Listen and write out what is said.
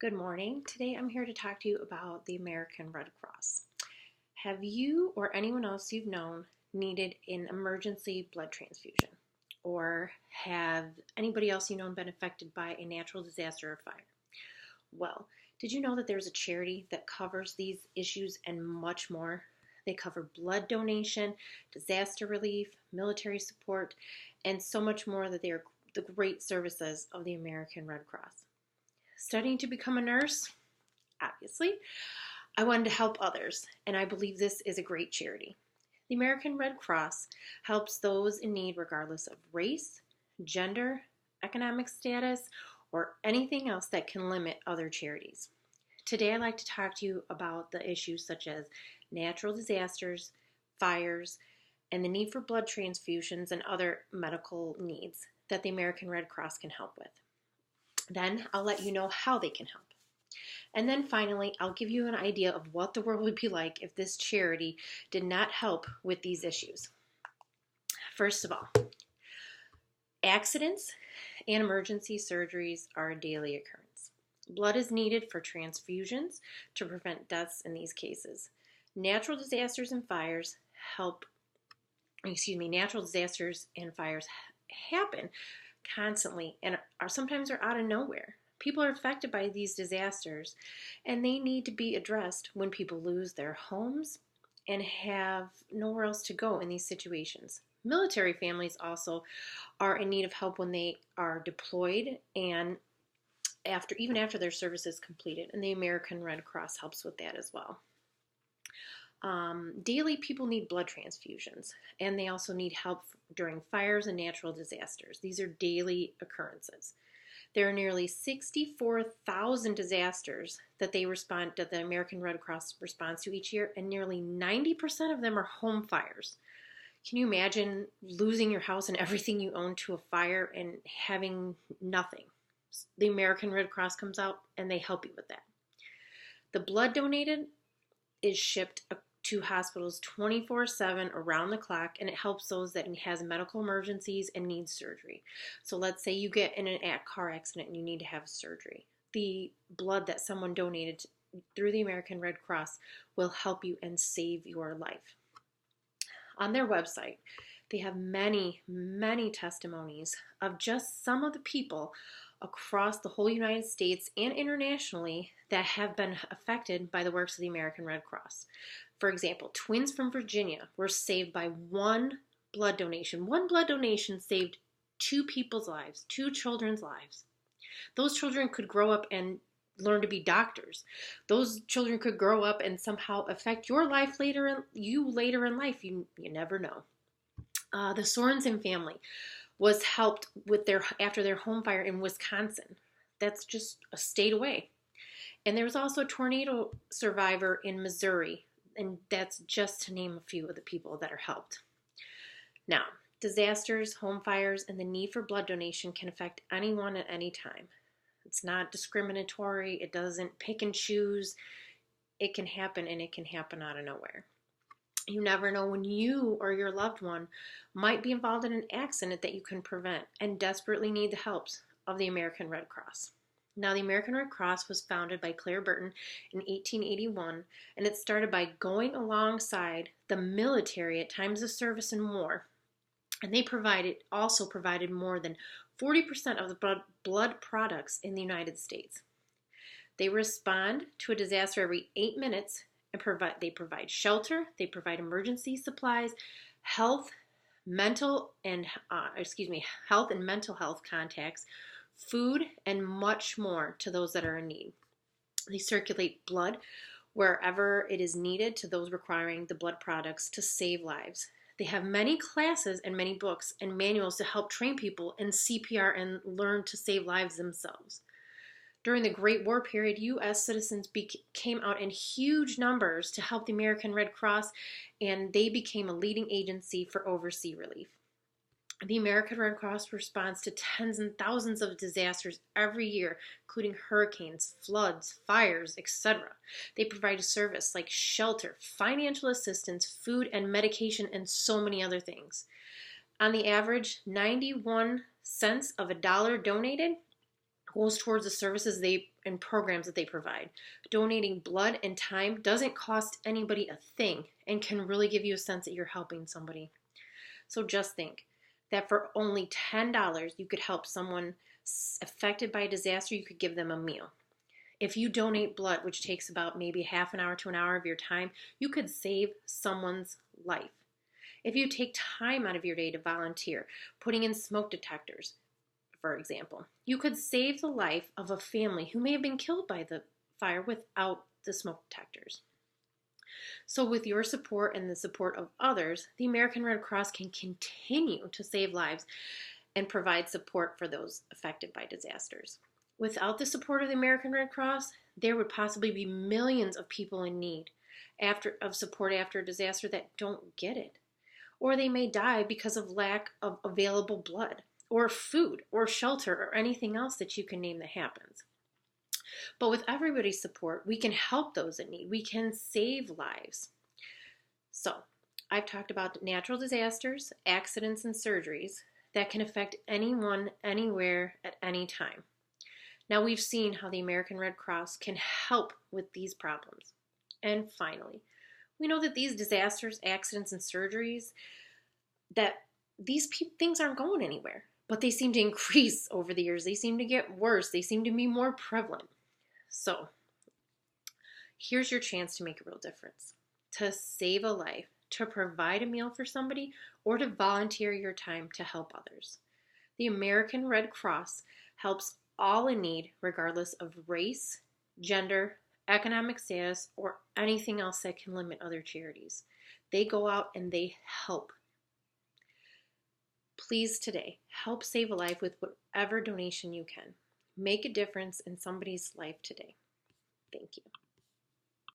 Good morning. Today I'm here to talk to you about the American Red Cross. Have you or anyone else you've known needed an emergency blood transfusion? Or have anybody else you know been affected by a natural disaster or fire? Well, did you know that there's a charity that covers these issues and much more? They cover blood donation, disaster relief, military support, and so much more that they are the great services of the American Red Cross. Studying to become a nurse? Obviously. I wanted to help others, and I believe this is a great charity. The American Red Cross helps those in need regardless of race, gender, economic status, or anything else that can limit other charities. Today I'd like to talk to you about the issues such as natural disasters, fires, and the need for blood transfusions and other medical needs that the American Red Cross can help with. Then I'll let you know how they can help. And then finally, I'll give you an idea of what the world would be like if this charity did not help with these issues. First of all, accidents and emergency surgeries are a daily occurrence. Blood is needed for transfusions to prevent deaths in these cases. Natural disasters and fires happen constantly and sometimes are out of nowhere. People are affected by these disasters and they need to be addressed when people lose their homes and have nowhere else to go in these situations. Military families also are in need of help when they are deployed and even after their service is completed, and the American Red Cross helps with that as well. Daily, people need blood transfusions, and they also need help during fires and natural disasters. These are daily occurrences. There are nearly 64,000 disasters that the American Red Cross responds to each year, and nearly 90% of them are home fires. Can you imagine losing your house and everything you own to a fire and having nothing? The American Red Cross comes out and they help you with that. The blood donated is shipped to hospitals 24/7 around the clock, and it helps those that has medical emergencies and need surgery. So let's say you get in a car accident and you need to have surgery. The blood that someone donated through the American Red Cross will help you and save your life. On their website, they have many, many testimonies of just some of the people across the whole United States and internationally that have been affected by the works of the American Red Cross. For example, twins from Virginia were saved by one blood donation. One blood donation saved two people's lives, two children's lives. Those children could grow up and learn to be doctors. Those children could grow up and somehow affect your life later in life. You never know. The Sorensen family was helped with after their home fire in Wisconsin. That's just a state away. And there was also a tornado survivor in Missouri, and that's just to name a few of the people that are helped. Now, disasters, home fires, and the need for blood donation can affect anyone at any time. It's not discriminatory. It doesn't pick and choose. It can happen, and it can happen out of nowhere. You never know when you or your loved one might be involved in an accident that you can prevent and desperately need the help of the American Red Cross. Now, the American Red Cross was founded by Claire Burton in 1881, and it started by going alongside the military at times of service and war. And they also provided more than 40% of the blood products in the United States. They respond to a disaster every 8 minutes and they provide shelter, they provide emergency supplies, health and mental health contacts, food, and much more to those that are in need. They circulate blood wherever it is needed to those requiring the blood products to save lives. They have many classes and many books and manuals to help train people in CPR and learn to save lives themselves. During the Great War period, U.S. citizens came out in huge numbers to help the American Red Cross, and they became a leading agency for overseas relief. The American Red Cross responds to tens and thousands of disasters every year, including hurricanes, floods, fires, etc. They provide a service like shelter, financial assistance, food and medication, and so many other things. On the average, 91 cents of a dollar donated goes towards the services and programs that they provide. Donating blood and time doesn't cost anybody a thing and can really give you a sense that you're helping somebody. So just think that for only $10, you could help someone affected by a disaster. You could give them a meal. If you donate blood, which takes about maybe half an hour to an hour of your time, you could save someone's life. If you take time out of your day to volunteer, putting in smoke detectors, for example, you could save the life of a family who may have been killed by the fire without the smoke detectors. So with your support and the support of others, the American Red Cross can continue to save lives and provide support for those affected by disasters. Without the support of the American Red Cross, there would possibly be millions of people in need of support after a disaster that don't get it. Or they may die because of lack of available blood, or food, or shelter, or anything else that you can name that happens. But with everybody's support, we can help those in need. We can save lives. So, I've talked about natural disasters, accidents, and surgeries that can affect anyone, anywhere, at any time. Now we've seen how the American Red Cross can help with these problems. And finally, we know that these disasters, accidents, and surgeries, that these things aren't going anywhere, but they seem to increase over the years. They seem to get worse. They seem to be more prevalent. So here's your chance to make a real difference, to save a life, to provide a meal for somebody, or to volunteer your time to help others. The American Red Cross helps all in need, regardless of race, gender, economic status, or anything else that can limit other charities. They go out and they help. Please today, help save a life with whatever donation you can. Make a difference in somebody's life today. Thank you.